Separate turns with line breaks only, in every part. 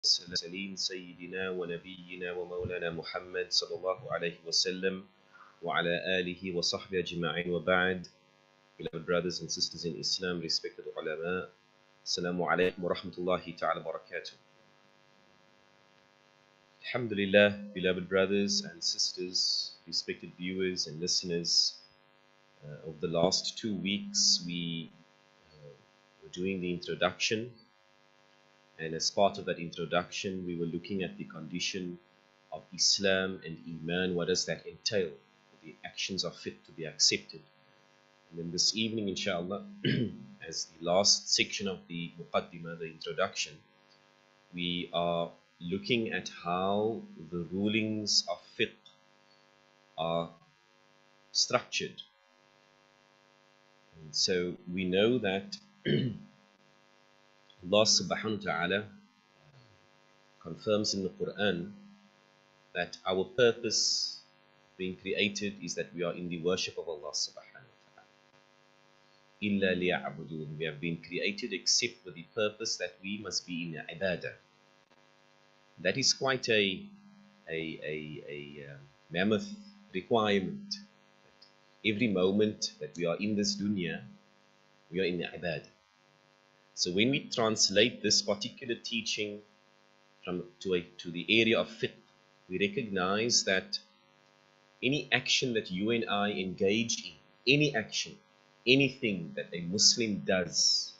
والسلام سيدنا ونبينا ومولانا محمد صلى الله عليه وسلم وعلى آله وصحبه أجمعين وبعد. Beloved brothers and sisters in Islam, respected ulama, Assalamu alaikum wa rahmatullahi ta'ala barakatuh. Alhamdulillah, beloved brothers and sisters, respected viewers and listeners, over the last 2 weeks we were doing the introduction. And as part of that introduction, we were looking at the condition of Islam and Iman. What does that entail? The actions are fit to be accepted. And then this evening, inshallah, as the last section of the Muqaddimah, the introduction, we are looking at how the rulings of Fiqh are structured. And so we know that Allah subhanahu wa ta'ala confirms in the Quran that our purpose being created is that we are in the worship of Allah subhanahu wa ta'ala. Illa liya'budun. We have been created except for the purpose that we must be in ibadah. That is quite a mammoth requirement. Every moment that we are in this dunya, we are in ibadah. So when we translate this particular teaching to the area of fiqh, we recognize that any action that you and I engage in, any action, anything that a Muslim does,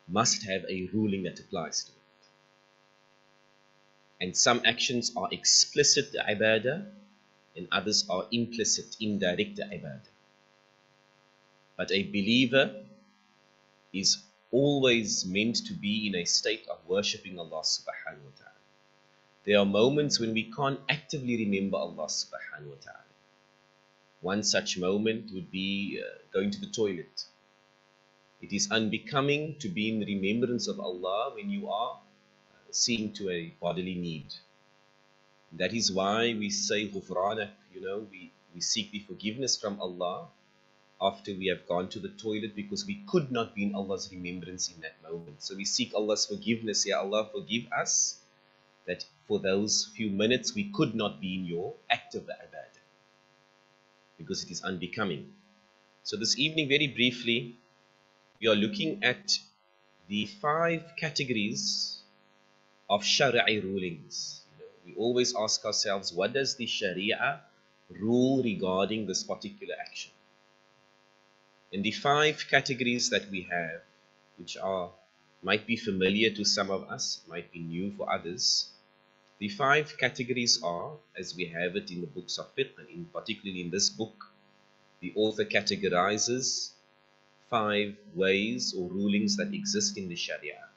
must have a ruling that applies to it. And some actions are explicit ibadah, and others are implicit, indirect ibadah. But a believer is always meant to be in a state of worshipping Allah subhanahu wa ta'ala. There are moments when we can't actively remember Allah subhanahu wa ta'ala. One such moment would be going to the toilet. It is unbecoming to be in remembrance of Allah when you are seeing to a bodily need. That is why we say ghufranak, we seek the forgiveness from Allah after we have gone to the toilet, because we could not be in Allah's remembrance in that moment. So we seek Allah's forgiveness. Ya Allah, forgive us that for those few minutes we could not be in your active ibadah, because it is unbecoming. So this evening, very briefly, we are looking at the 5 categories of Shari'i rulings. We always ask ourselves, what does the Sharia rule regarding this particular action? And the 5 categories that we have, which might be familiar to some of us, might be new for others. The 5 categories are, as we have it in the books of fiqh, and particularly in this book, the author categorizes 5 ways or rulings that exist in the Sharia: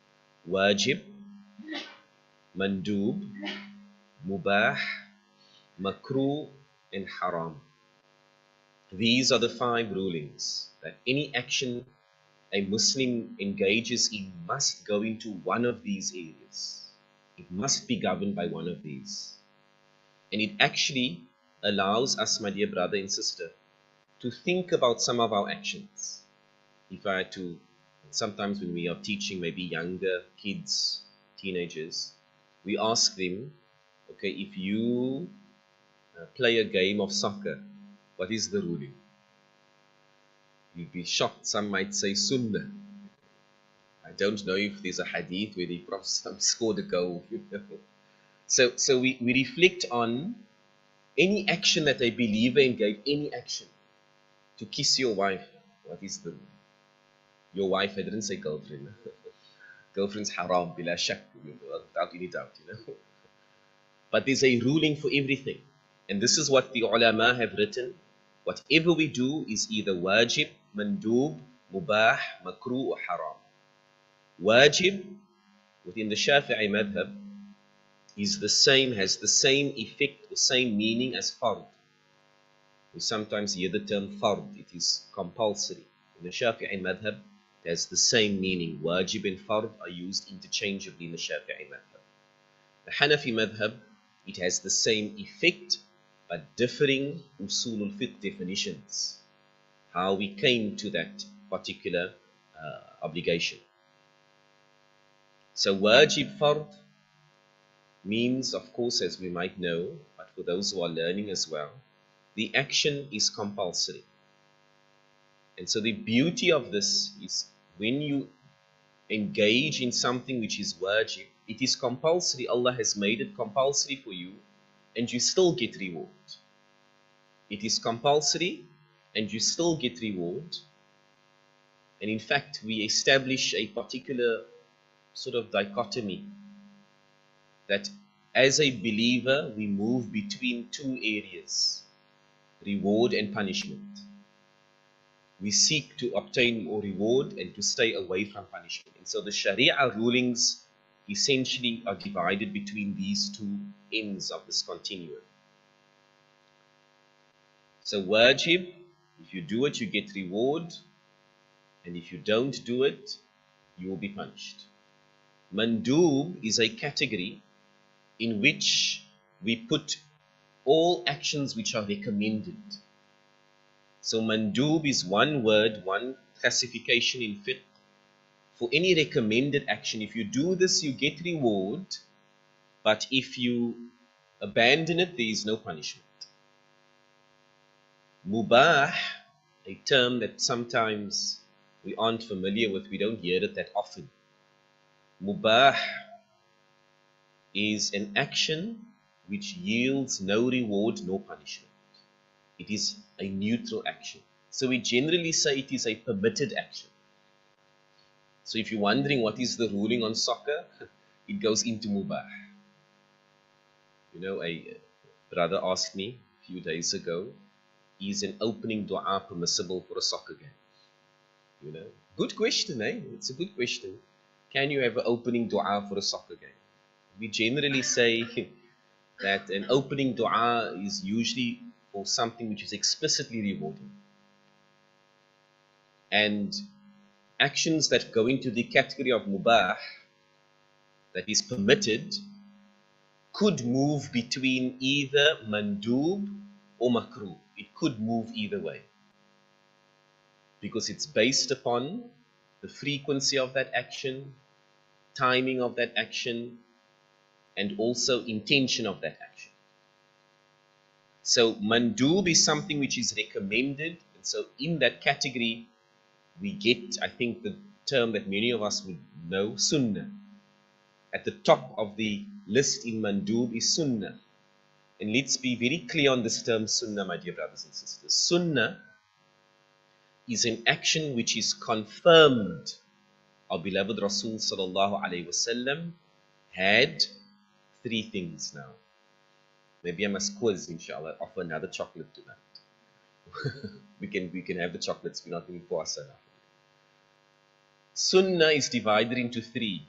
wajib, mandub, mubah, makruh, and haram. These are the 5 rulings that any action a Muslim engages in must go into one of these areas. It must be governed by one of these. And it actually allows us, my dear brother and sister, to think about some of our actions. If I had to, sometimes when we are teaching maybe younger kids, teenagers, we ask them, okay, if you play a game of soccer, what is the ruling? You'd be shocked. Some might say sunnah. I don't know if there's a hadith where the Prophet scored a goal. So we reflect on any action that a believer engage, any action. To kiss your wife, what is the rule? Your wife, I didn't say girlfriend. Girlfriend's haram, bila shak, without any doubt, But there's a ruling for everything. And this is what the ulama have written. Whatever we do is either wajib, mandub, mubah, makruh, or haram. Wajib, within the Shafi'i madhab, is the same, has the same effect, the same meaning as fard. We sometimes hear the term fard, it is compulsory. In the Shafi'i madhab, it has the same meaning. Wajib and fard are used interchangeably in the Shafi'i madhab. The Hanafi madhab, it has the same effect, but differing usulul fiqh definitions, how we came to that particular obligation. So wajib, fard, means, of course, as we might know, but for those who are learning as well, the action is compulsory. And so the beauty of this is when you engage in something which is wajib, it is compulsory. Allah has made it compulsory for you, and you still get reward. It is compulsory, and you still get reward. And in fact, we establish a particular sort of dichotomy that as a believer, we move between two areas, reward and punishment. We seek to obtain more reward and to stay away from punishment. And so the Sharia rulings essentially are divided between these two ends of this continuum. So wajib, if you do it, you get reward, and if you don't do it, you will be punished. Mandub is a category in which we put all actions which are recommended. So mandub is one word, one classification in fiqh for any recommended action. If you do this, you get reward, but if you abandon it, there is no punishment. Mubah, a term that sometimes we aren't familiar with, we don't hear it that often. Mubah is an action which yields no reward nor punishment. It is a neutral action. So we generally say it is a permitted action. So if you're wondering what is the ruling on soccer, it goes into mubah. You know, a brother asked me a few days ago, is an opening dua permissible for a soccer game? You know, good question, eh? It's a good question. Can you have an opening dua for a soccer game? We generally say that an opening dua is usually for something which is explicitly rewarding. And actions that go into the category of mubah, that is permitted, could move between either mandub or makruh. It could move either way, because it's based upon the frequency of that action, timing of that action, and also intention of that action. So mandub is something which is recommended, and so in that category we get, I think, the term that many of us would know, sunnah. At the top of the list in mandub is sunnah. And let's be very clear on this term sunnah, my dear brothers and sisters. Sunnah is an action which is confirmed. Our beloved Rasul sallallahu alayhi wasallam had three things now. Maybe I must quiz, inshallah, offer another chocolate tonight. we can have the chocolates, we're not doing puasa now. Sunnah is divided into three.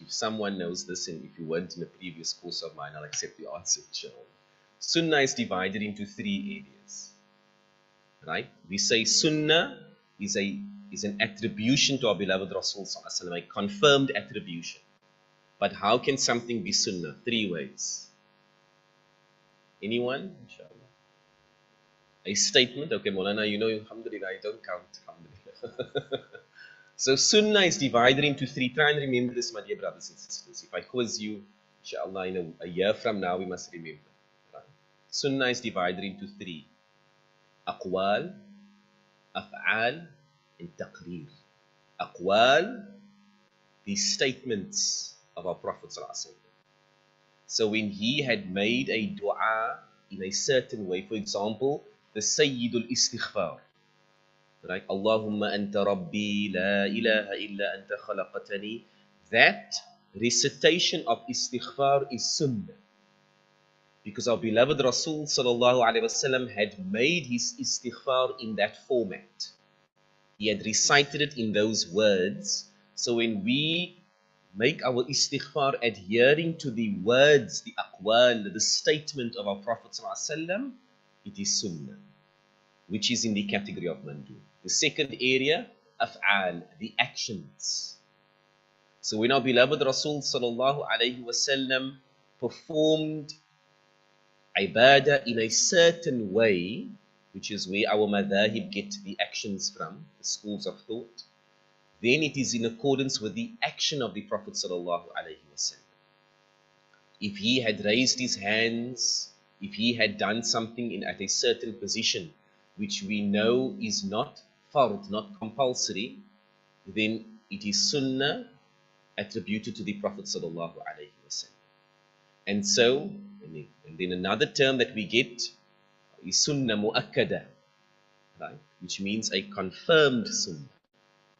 If someone knows this, and if you weren't in a previous course of mine, I'll accept the answer, inshallah. Sunnah is divided into three areas. Right? We say sunnah is an attribution to our beloved Rasul sallallahu alaihi wasallam, a confirmed attribution. But how can something be sunnah? Three ways. Anyone? Inshallah. A statement. Okay, Maulana, you know, alhamdulillah, I don't count. Alhamdulillah. So sunnah is divided into three. Try and remember this, my dear brothers and sisters. If I quiz you, inshallah, in a year from now, we must remember. Right? Sunnah is divided into three. Aqwal, af'al, and taqreer. Aqwal, the statements of our Prophet sallallahu alaihi wasallam. So when he had made a dua in a certain way, for example, the Sayyidul Istighfar, right? Allahumma anta rabbi, la ilaha illa anta khalaqatani. That recitation of istighfar is sunnah. Because our beloved Rasul sallallahu alaihi wasallam had made his istighfar in that format. He had recited it in those words. So when we make our istighfar adhering to the words, the aqwal, the statement of our Prophet sallallahu alaihi wasallam, it is sunnah, which is in the category of mandub. The second area, af'al, the actions. So when our beloved Rasul sallallahu alaihi wasallam performed ibadah in a certain way, which is where our madhahib get the actions from, the schools of thought, then it is in accordance with the action of the Prophet sallallahu alaihi wasallam. If he had raised his hands, if he had done something at a certain position, which we know is not fard, not compulsory, then it is sunnah attributed to the Prophet sallallahu alaihi wasallam. And so, and then another term that we get is sunnah mu'akkada, right? Which means a confirmed sunnah,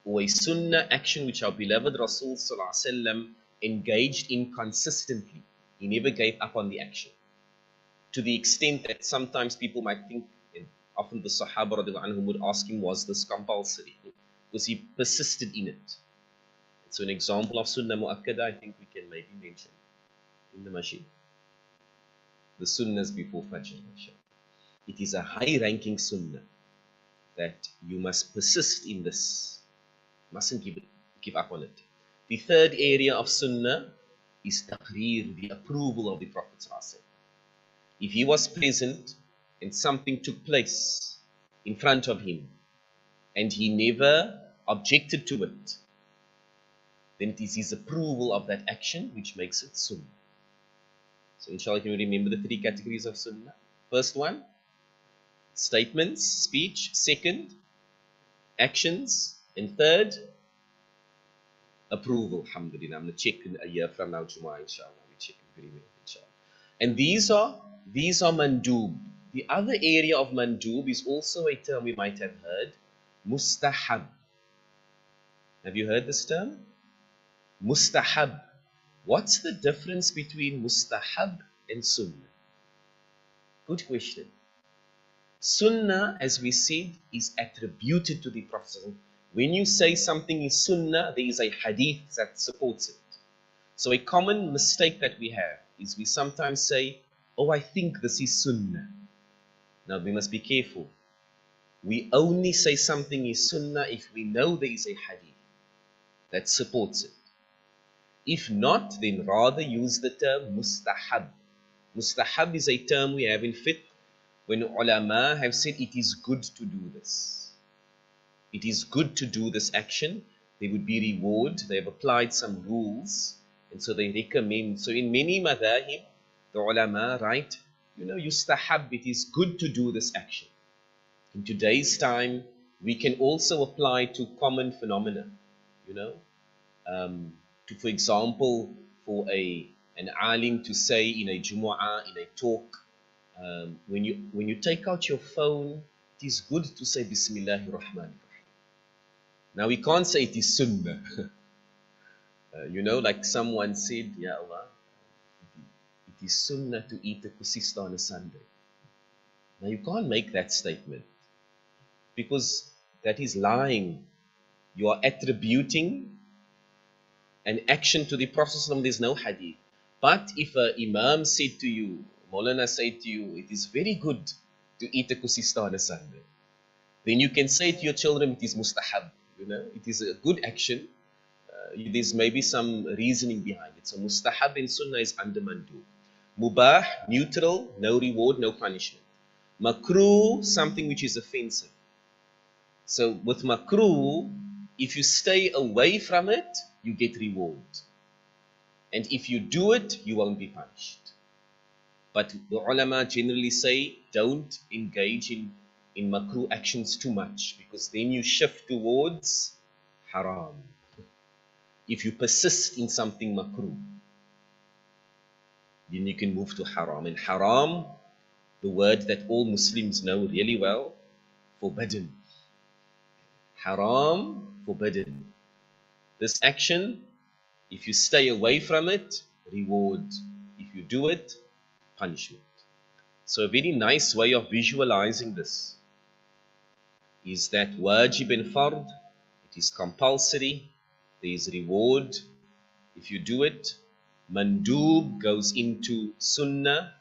or a sunnah action which our beloved Rasul sallallahu alaihi wasallam engaged in consistently. He never gave up on the action. To the extent that sometimes people might think, and often the Sahaba radiallahu anhum would ask him, was this compulsory? Because he persisted in it. So an example of sunnah mu'akkada, I think we can maybe mention in the masjid. The sunnahs before Fajr. It is a high-ranking sunnah that you must persist in this. Mustn't give up on it. The third area of sunnah is taqreer, the approval of the Prophet ﷺ. If he was present and something took place in front of him and he never objected to it, then it is his approval of that action which makes it sunnah. So inshallah, can you remember the three categories of sunnah? First one, statements, speech. Second, actions. And third, approval. Alhamdulillah. I'm going to check in a year from now, Jumu'ah, inshallah. We check it very well, inshallah. And these are mandub. The other area of mandub is also a term we might have heard, mustahab. Have you heard this term? Mustahab. What's the difference between mustahab and sunnah? Good question. Sunnah, as we said, is attributed to the Prophet. When you say something is sunnah, there is a hadith that supports it. So a common mistake that we have is we sometimes say, oh, I think this is sunnah. Now we must be careful. We only say something is sunnah if we know there is a hadith that supports it. If not, then rather use the term mustahab. Mustahab is a term we have in fiqh when ulama have said it is good to do this. It is good to do this action. There would be reward. They have applied some rules, and so they recommend. So in many madhahib, the ulama write, yustahab, it is good to do this action. In today's time, we can also apply to common phenomena, for example, for an alim to say in a Jumu'ah, in a talk, when you take out your phone, it is good to say Bismillahir Rahmanir Rahim. Now we can't say it is sunnah. Like someone said, Ya Allah, it is sunnah to eat a kusista on a Sunday. Now you can't make that statement because that is lying. You are attributing an action to the Prophet. There's no hadith. But if an imam said to you, Maulana said to you, it is very good to eat a kusista on a Sunday, then you can say to your children, it is mustahab. It is a good action. There's maybe some reasoning behind it. So mustahab and sunnah is under mandu. Mubah, neutral, no reward, no punishment. Makruh, something which is offensive. So with makruh, if you stay away from it, you get reward. And if you do it, you won't be punished. But the ulama generally say, don't engage in makruh actions too much, because then you shift towards haram. If you persist in something makruh, then you can move to haram. And haram, the word that all Muslims know really well, forbidden. Haram, forbidden. This action, if you stay away from it, reward. If you do it, punishment. So a very nice way of visualizing this is that wajib and fard, it is compulsory, there is reward if you do it. Mandub goes into sunnah,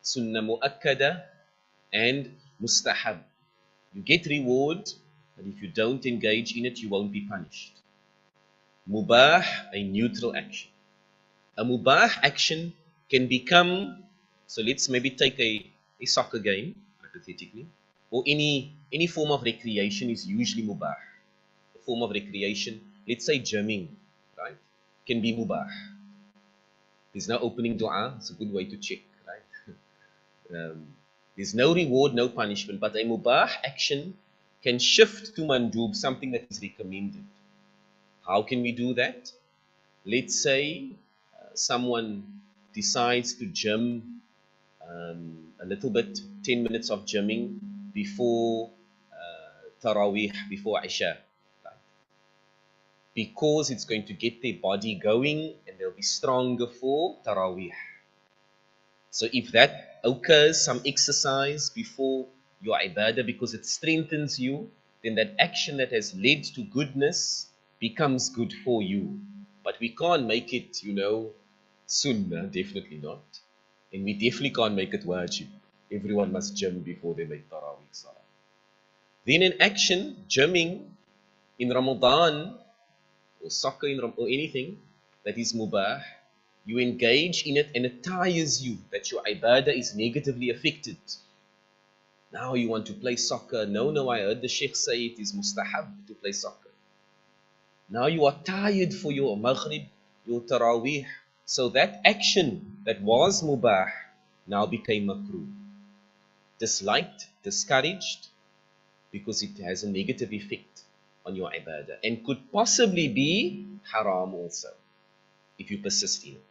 sunnah mu'akkada, and mustahab. You get reward, but if you don't engage in it, you won't be punished. Mubah, a neutral action. A mubah action can become, so let's maybe take a soccer game, hypothetically, or any form of recreation is usually mubah. A form of recreation, let's say gymming, right, can be mubah. There's no opening dua. It's a good way to check, right? There's no reward, no punishment, but a mubah action can shift to mandub, something that is recommended. How can we do that? Let's say someone decides to gym a little bit, 10 minutes of gymming before Taraweeh, before Isha, right? Because it's going to get their body going and they'll be stronger for Taraweeh. So if that occurs, some exercise before your ibadah, because it strengthens you, then that action that has led to goodness becomes good for you. But we can't make it, sunnah, definitely not. And we definitely can't make it wajib. Everyone must gym before they make Taraweeh Salah. Then in action, gymming in Ramadan, or soccer or anything that is mubah, you engage in it and it tires you that your ibadah is negatively affected. Now you want to play soccer. No, I heard the Sheikh say it is mustahab to play soccer. Now you are tired for your maghrib, your taraweeh. So that action that was mubah now became makruh. Disliked, discouraged, because it has a negative effect on your ibadah and could possibly be haram also if you persist in it.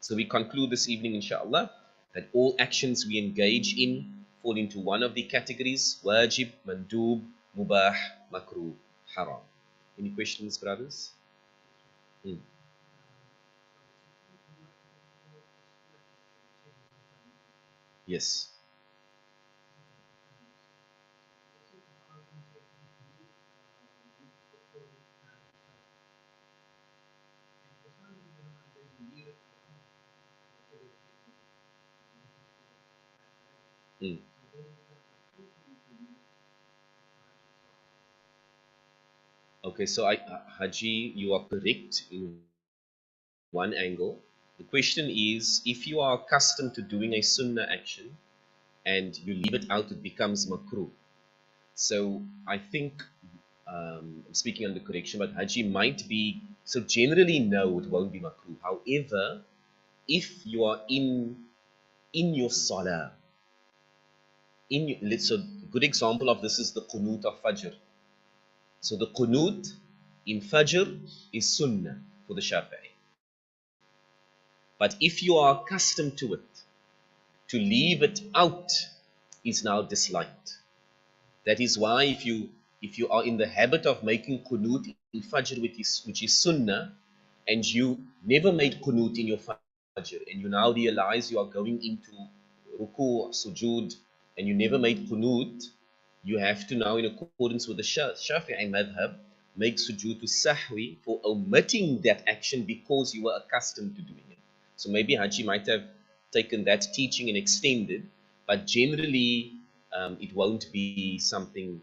So we conclude this evening, inshallah, that all actions we engage in fall into one of the categories: wajib, mandub, mubah, makruh, haram. Any questions, brothers? Yes. Mm. Okay, so Haji, you are correct in one angle. The question is, if you are accustomed to doing a sunnah action and you leave it out, it becomes makruh. So I think, I'm speaking under correction, but Haji might be, so generally no, it won't be makruh. However, if you are in your salah, so a good example of this is the qunut of Fajr. So the qunut in Fajr is sunnah for the Shafi'i. But if you are accustomed to it, to leave it out is now disliked. That is why if you are in the habit of making qunut in Fajr, which is sunnah, and you never made qunut in your Fajr, and you now realize you are going into ruku' sujood, and you never made qunut, you have to now, in accordance with the Shafi'i madhab, make sujood to sahwi for omitting that action because you were accustomed to doing it. So maybe Haji might have taken that teaching and extended, but generally it won't be something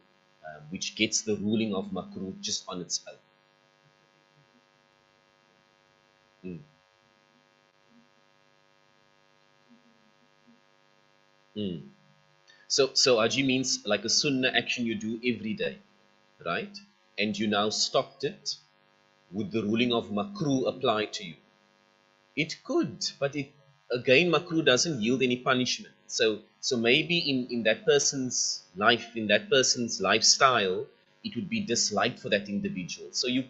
which gets the ruling of makruh just on its own. Mm. Mm. So Haji means like a sunnah action you do every day, right? And you now stopped it. Would the ruling of makruh apply to you? It could, but it again, makruh doesn't yield any punishment. So maybe in that person's life, in that person's lifestyle, it would be disliked for that individual. So you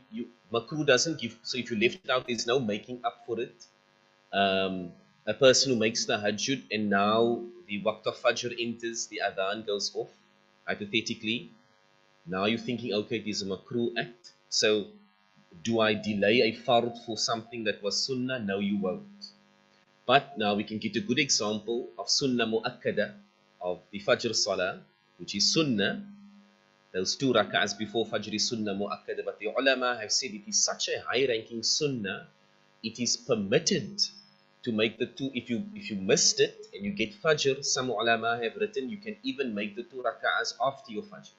makruh doesn't give. So if you left it out, there's no making up for it. A person who makes the tahajjud and now the waqt of fajr enters, the adhan goes off, hypothetically. Now you're thinking, okay, it is a makruh act. So do I delay a fard for something that was sunnah? No, you won't. But now we can get a good example of sunnah mu'akkada, of the fajr salah, which is sunnah. Those 2 rak'ahs before fajr is sunnah mu'akkada. But the ulama have said it is such a high ranking sunnah, it is permitted to make the 2. If you missed it and you get fajr, some ulama have written you can even make the 2 rak'ahs after your fajr,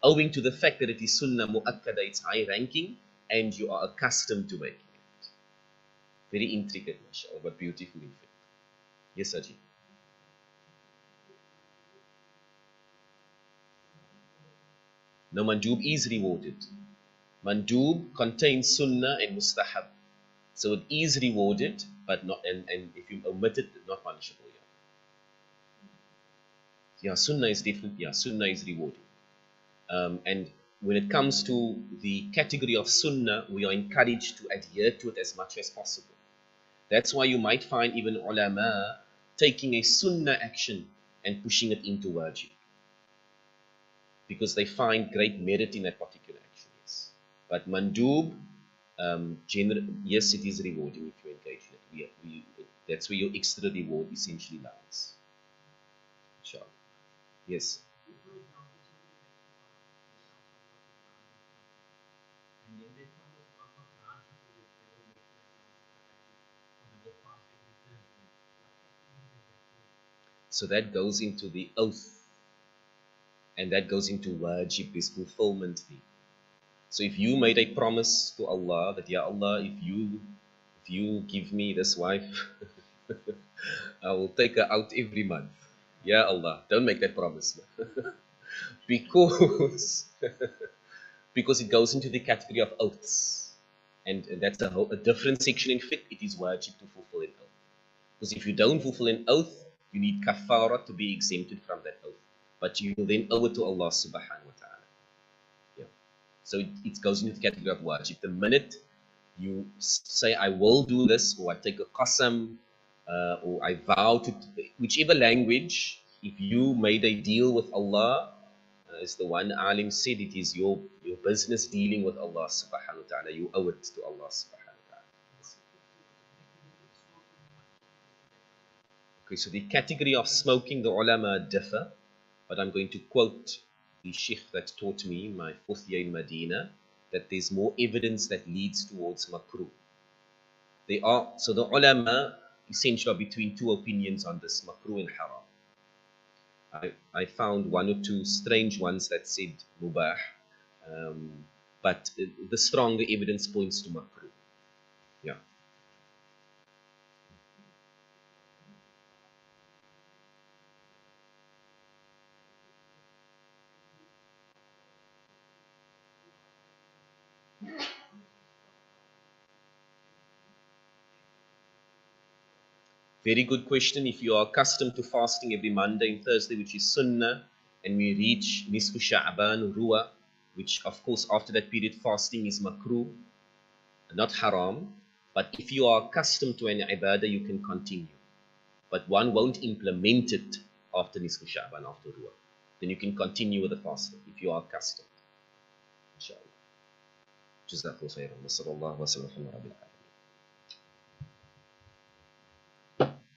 owing to the fact that it is sunnah mu'akkada, it's high ranking, and you are accustomed to making it. Very intricate, mashallah, but beautiful in fact. Yes, Ajit. No, mandub is rewarded. Mandub contains sunnah and mustahab. So it is rewarded, but not, and if you omit it, not punishable. Yeah, sunnah is different. Yeah, sunnah is rewarding. And when it comes to the category of sunnah, we are encouraged to adhere to it as much as possible. That's why you might find even ulama taking a sunnah action and pushing it into wajib, because they find great merit in that particular action. Yes. But mandub, yes, it is rewarding if you engage in it. That's where your extra reward essentially lies. Inshallah. Yes. So that goes into the oath, and that goes into wajib, this fulfillment thing. So if you made a promise to Allah that, Ya Allah, if you give me this wife, I will take her out every month. Ya Allah, don't make that promise. because because it goes into the category of oaths. And that's a different section in fiqh. It is wajib to fulfill an oath. Because if you don't fulfill an oath, you need kafara to be exempted from that oath. But you will then owe it to Allah subhanahu wa ta'ala. Yeah. So it goes into the category of wajib. The minute you say, I will do this, or I take a qasam, or I vow to, whichever language, if you made a deal with Allah, as the one alim said, it is your business dealing with Allah subhanahu wa ta'ala. You owe it to Allah subhanahu wa ta'ala. Okay, so the category of smoking, the ulama differ, but I'm going to quote the sheikh that taught me in my 4th year in Medina, that there's more evidence that leads towards makruh. So the ulama essentially are between two opinions on this, makruh and haram. I found one or two strange ones that said mubah, but the stronger evidence points to makruh. Yeah. Very good question. If you are accustomed to fasting every Monday and Thursday, which is sunnah, and we reach nisfu Sha'ban, ruwa, which of course after that period fasting is makruh, not haram. But if you are accustomed to an ibadah, you can continue. But one won't implement it after nisfu Sha'ban, after ruwa. Then you can continue with the fasting if you are accustomed. Inshallah. Jazakallah khairan. Wa sallallahu wa sallam ala